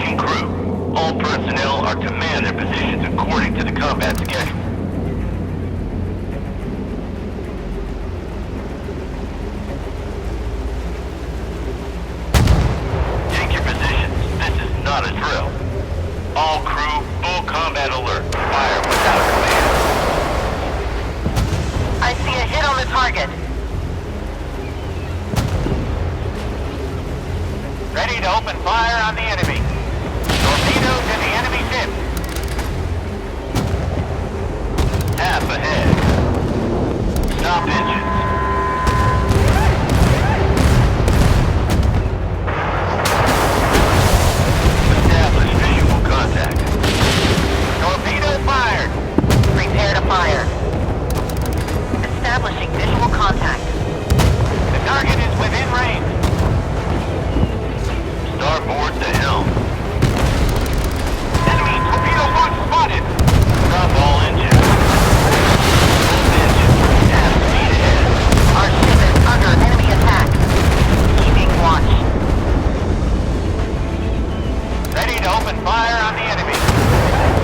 Establishing crew. All personnel are to man their positions according to the combat schedule. Take your positions. This is not a drill. All crew, full combat alert. Fire without command. I see a hit on the target. Ready to open fire on the enemy. Torpedo to the enemy ship. Half ahead. Stop engines. Establish visual contact. Torpedo fired. Prepare to fire. Establishing visual contact. The target is within range. Starboard to helm. Enemy torpedo launch spotted. Stop all engines. Both engines. Half speed ahead. Our ship is under enemy attack. Keeping watch. Ready to open fire on the enemy.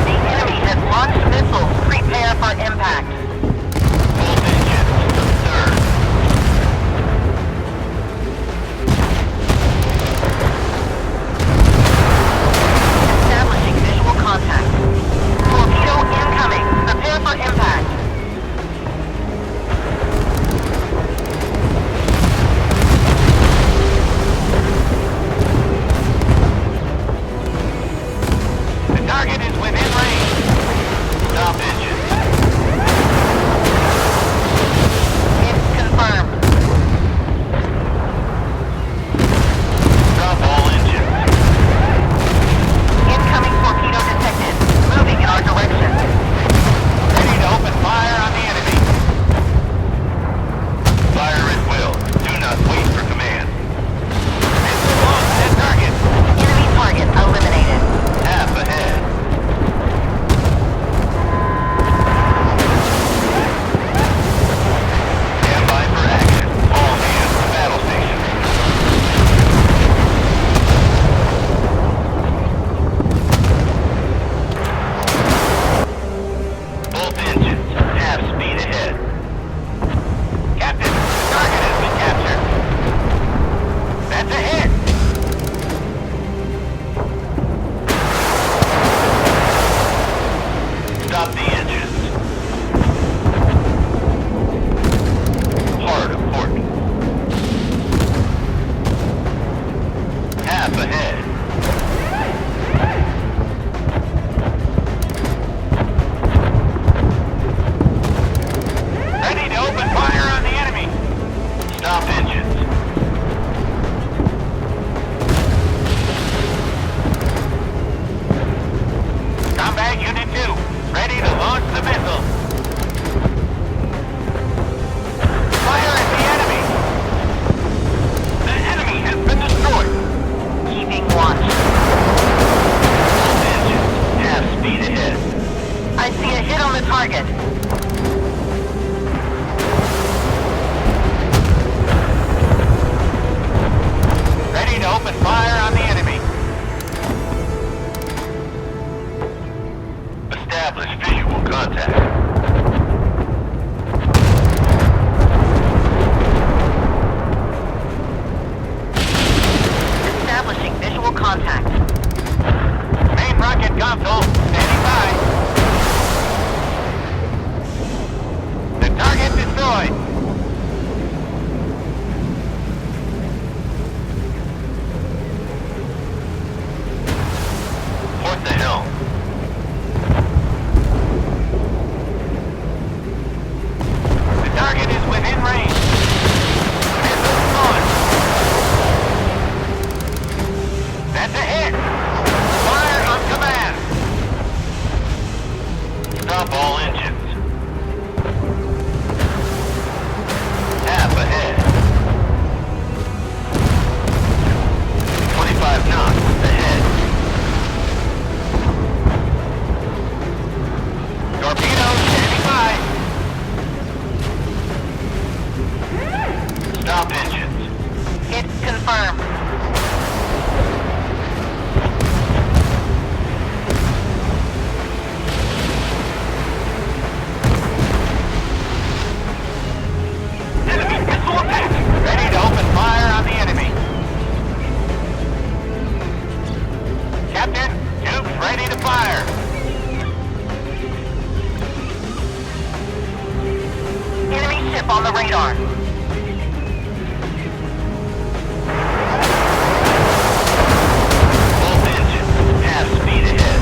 The enemy has launched missiles. Prepare for impact. Both engines. Third. Establishing visual contact. Torpedo incoming. Prepare for impact. The target is within range. Stop engines. It's confirmed. Stop all engines. Incoming torpedo detected. Moving in our direction. Ready to open fire on the enemy. Fire at will. Do not wait for command. Missile launched at target. Enemy target eliminated. Half ahead. Stand by for action. All hands to battle stations. Both engines. Half speed ahead. Captain, the target has been captured. That's a hit. Stop the engines. Hard aport. Half ahead. Ready to open fire on the enemy. Stop engines. Combat Unit 2, ready to launch the missile. Fire at the enemy. The enemy has been destroyed. Keeping watch. Both engines. Half speed ahead. I see a hit on the target. Ready to open fire on the enemy. Establish visual contact. Establishing visual contact. Main rocket console, standing by. The target destroyed. Port the helm. The target is within range. Missile launched. That's a hit. Fire on command. Stop all engines. Captain, tubes ready to fire. Enemy ship on the radar. Both engines, half speed ahead.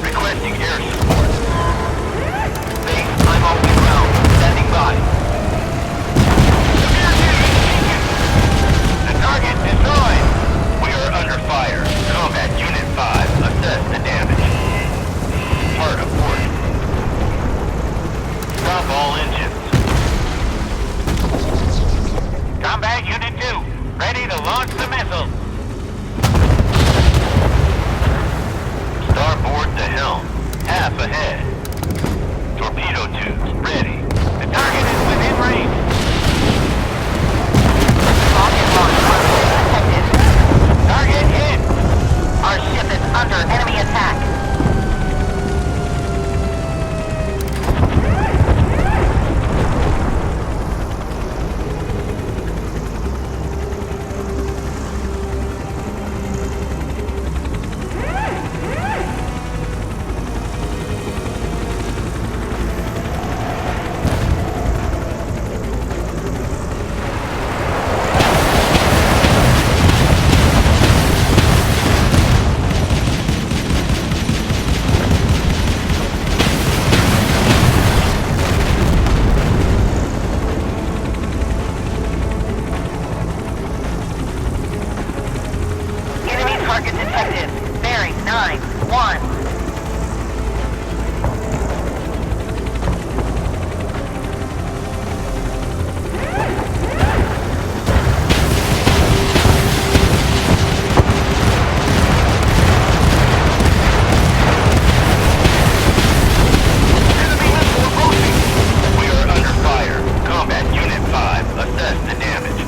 Requesting air support. Base, I'm off the ground. Standing by. The target destroyed. We are under fire. Combat Unit 5, assess the damage. Hard of port. Stop all engines. Combat Unit 2, ready to launch the missile. Starboard to helm. Half ahead. Torpedo tubes ready. The target is within range. Rocket launch detected. Target hit. Our ship is under enemy attack. Enemy target detected. Bearing 9-1. Enemy missile approaching. We are under fire. Combat Unit 5, assess the damage.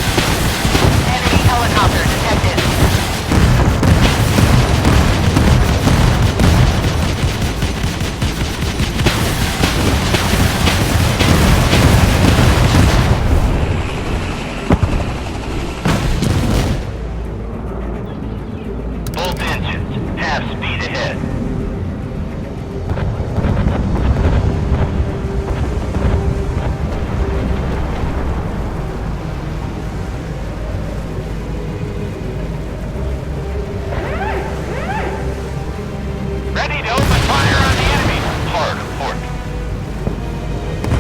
Enemy helicopter detected. Both engines, half speed ahead. Ready to open fire on the enemy. Hard of port.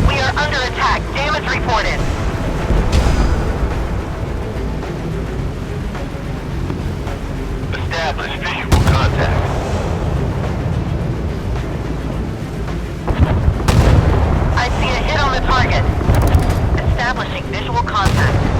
We are under attack. Damage reported. Establish visual contact. I see a hit on the target. Establishing visual contact.